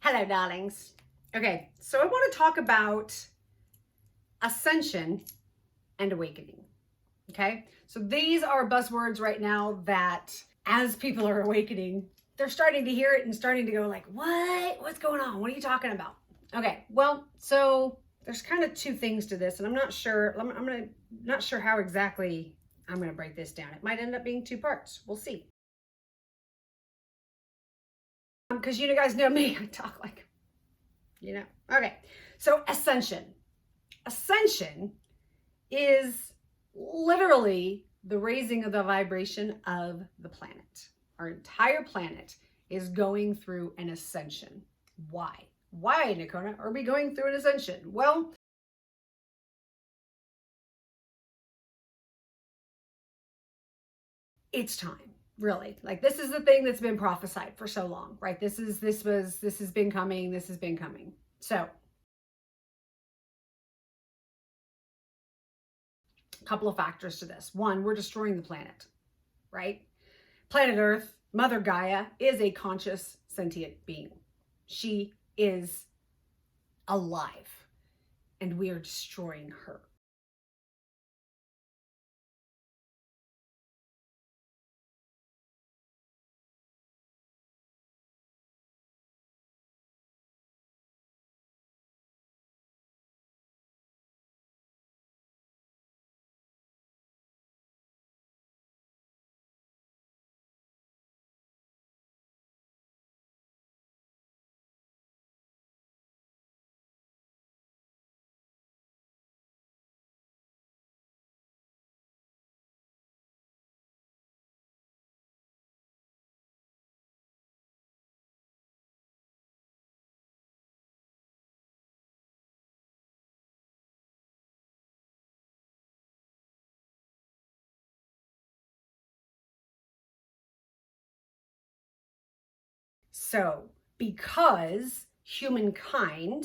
Hello, darlings. Okay, so I want to talk about ascension and awakening. Okay, so these are buzzwords right now that as people are awakening, they're starting to hear it and starting to go like, what? What's going on? What are you talking about? Okay, well, so there's kind of two things to this, and I'm not sure. Not sure how exactly I'm gonna break this down. It might end up being two parts. We'll see. Because you guys know me, I talk like, Okay, so ascension. Ascension is literally the raising of the vibration of the planet. Our entire planet is going through an ascension. Why? Why, Nikona, are we going through an ascension? Well, it's time. Really, like this is the thing that's been prophesied for so long, right? This has been coming. So a couple of factors to this. One, we're destroying the planet, right? Planet Earth, Mother Gaia, is a conscious sentient being. She is alive, and we are destroying her. So, because humankind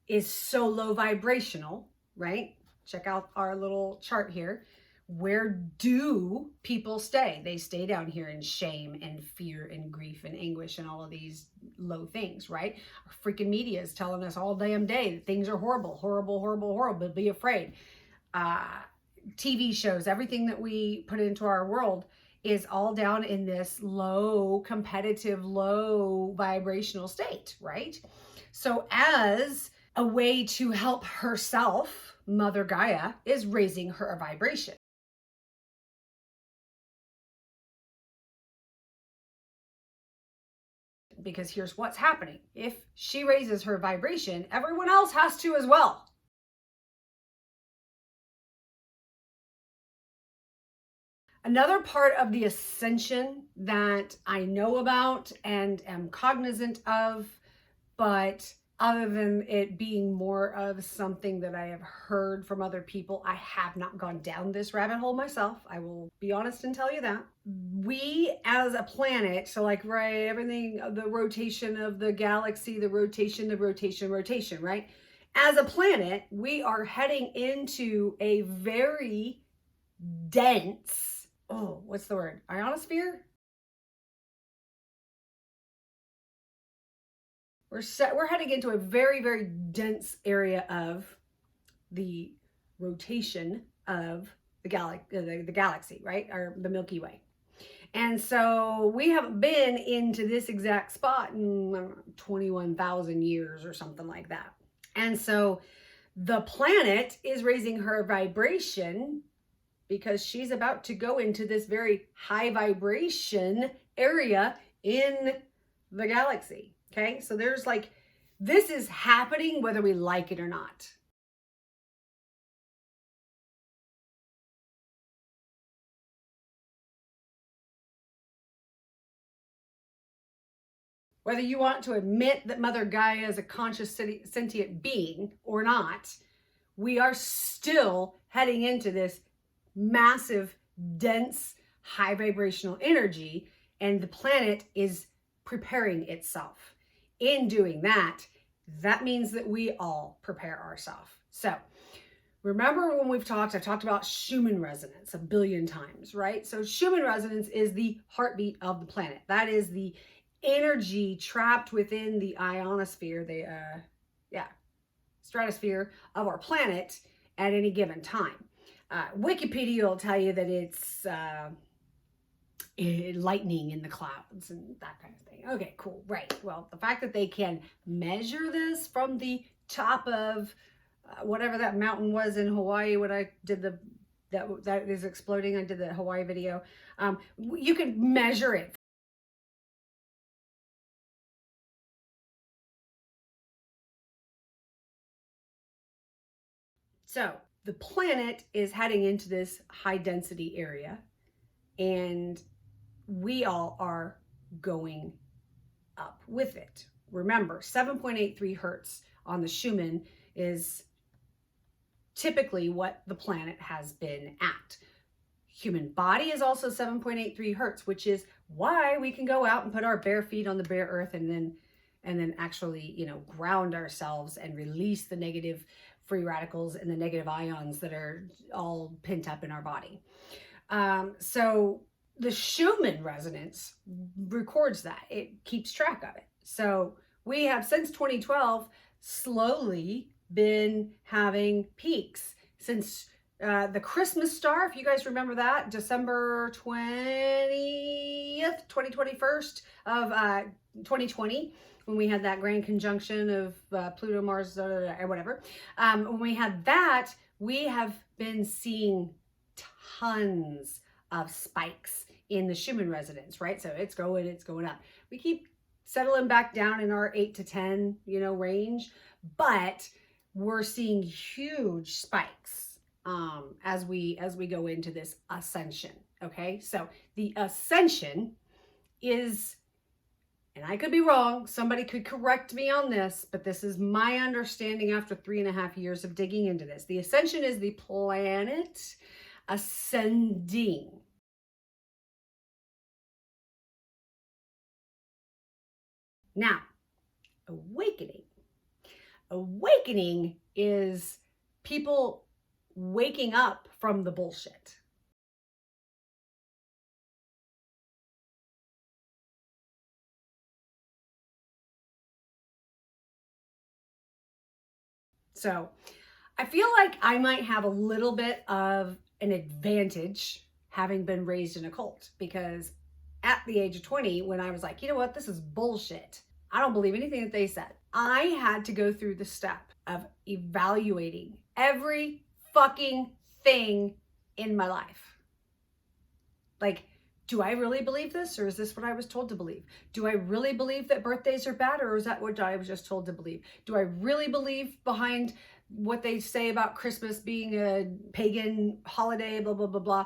is so low vibrational, right? Check out our little chart here. Where do people stay? They stay down here in shame and fear and grief and anguish and all of these low things, right? Our freaking media is telling us all damn day that things are horrible, horrible, horrible, horrible. Be afraid. TV shows, everything that we put into our world is all down in this low, competitive, low vibrational state, right? So as a way to help herself, Mother Gaia is raising her vibration. Because here's what's happening. If she raises her vibration, everyone else has to as well. Another part of the ascension that I know about and am cognizant of, but other than it being more of something that I have heard from other people, I have not gone down this rabbit hole myself. I will be honest and tell you that. We as a planet, so like, right, everything, the rotation of the galaxy, the rotation, right? As a planet, we are heading into a very dense, what's the word? Ionosphere? We're heading into a very, very dense area of the rotation of the galaxy, right? Or the Milky Way. And so we haven't been into this exact spot in 21,000 years or something like that. And so the planet is raising her vibration because she's about to go into this very high vibration area in the galaxy. Okay, so there's like, this is happening whether we like it or not. Whether you want to admit that Mother Gaia is a conscious sentient being or not, we are still heading into this massive, dense, high vibrational energy, and the planet is preparing itself. In doing that, that means that we all prepare ourselves. So remember when I've talked about Schumann resonance a billion times, right? So Schumann resonance is the heartbeat of the planet. That is the energy trapped within the ionosphere, stratosphere of our planet at any given time. Wikipedia will tell you that it's lightning in the clouds and that kind of thing. Okay, cool. Right. Well, the fact that they can measure this from the top of whatever that mountain was in Hawaii when I did that is exploding. I did the Hawaii video. You can measure it. So the planet is heading into this high density area, and we all are going up with it. Remember, 7.83 hertz on the Schumann is typically what the planet has been at. Human body is also 7.83 hertz, which is why we can go out and put our bare feet on the bare earth and then actually, ground ourselves and release the negative free radicals and the negative ions that are all pent up in our body. So the Schumann resonance records that. It keeps track of it. So we have, since 2012, slowly been having peaks. Since the Christmas star, if you guys remember that, December 20th, 2021 of 2020, when we had that grand conjunction of Pluto, Mars, or whatever. When we had that, we have been seeing tons of spikes in the Schumann resonance, right? So it's going up. We keep settling back down in our 8 to 10, range, but we're seeing huge spikes as we go into this ascension. Okay, so the ascension is, and I could be wrong, somebody could correct me on this, but this is my understanding after 3.5 years of digging into this. The ascension is the planet ascending. Now, awakening is people waking up from the bullshit. So I feel like I might have a little bit of an advantage having been raised in a cult, because at the age of 20, when I was like, you know what, this is bullshit, I don't believe anything that they said, I had to go through the step of evaluating every fucking thing in my life. Like, do I really believe this, or is this what I was told to believe? Do I really believe that birthdays are bad, or is that what I was just told to believe? Do I really believe behind what they say about Christmas being a pagan holiday, blah, blah, blah, blah?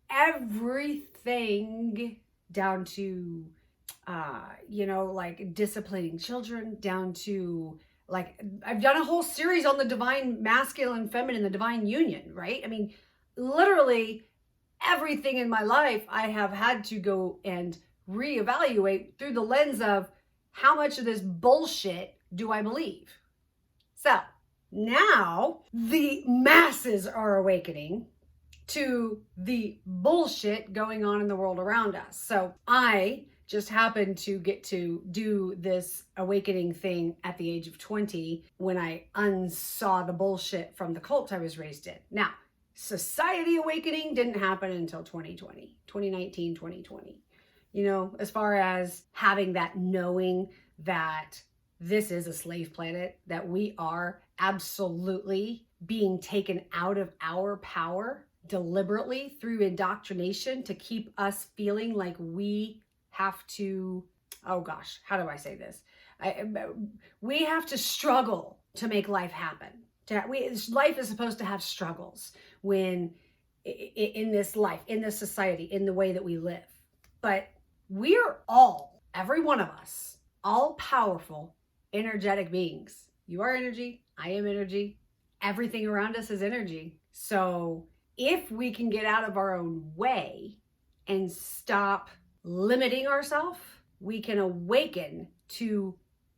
Everything down to, like disciplining children, down to, like, I've done a whole series on the divine masculine and feminine, the divine union, right? I mean, literally everything in my life I have had to go and reevaluate through the lens of how much of this bullshit do I believe? So now the masses are awakening to the bullshit going on in the world around us. So I just happened to get to do this awakening thing at the age of 20 when I unsaw the bullshit from the cult I was raised in. Now, society awakening didn't happen until 2020, 2019, 2020. As far as having that knowing that this is a slave planet, that we are absolutely being taken out of our power deliberately through indoctrination to keep us feeling like we have to, oh gosh, how do I say this? We have to struggle to make life happen. Life is supposed to have struggles when in this life, in this society, in the way that we live. But we're all, every one of us, all powerful, energetic beings. You are energy, I am energy, everything around us is energy. So if we can get out of our own way and stop limiting ourselves, we can awaken to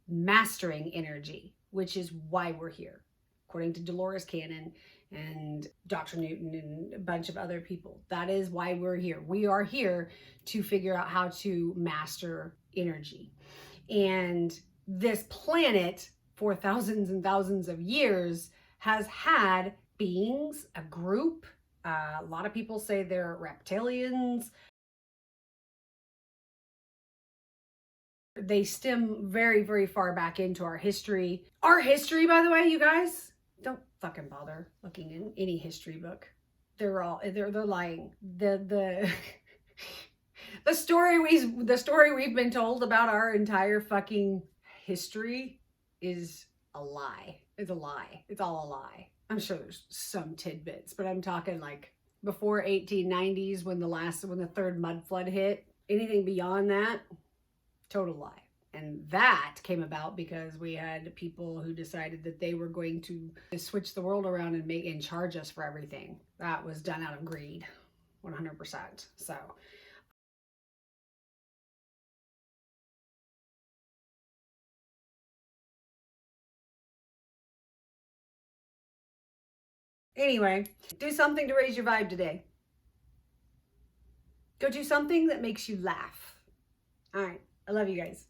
mastering energy, which is why we're here. According to Dolores Cannon, and Dr. Newton and a bunch of other people. That is why we're here. We are here to figure out how to master energy. And this planet, for thousands and thousands of years, has had beings, a group. A lot of people say they're reptilians. They stem very, very far back into our history. Our history, by the way, you guys, don't fucking bother looking in any history book. They're lying. The the story we've been told about our entire fucking history is a lie. It's a lie. It's all a lie. I'm sure there's some tidbits, but I'm talking like before 1890s when the third mud flood hit. Anything beyond that, total lie. And that came about because we had people who decided that they were going to switch the world around and charge us for everything. That was done out of greed, 100%. So anyway, do something to raise your vibe today. Go do something that makes you laugh. All right. I love you guys.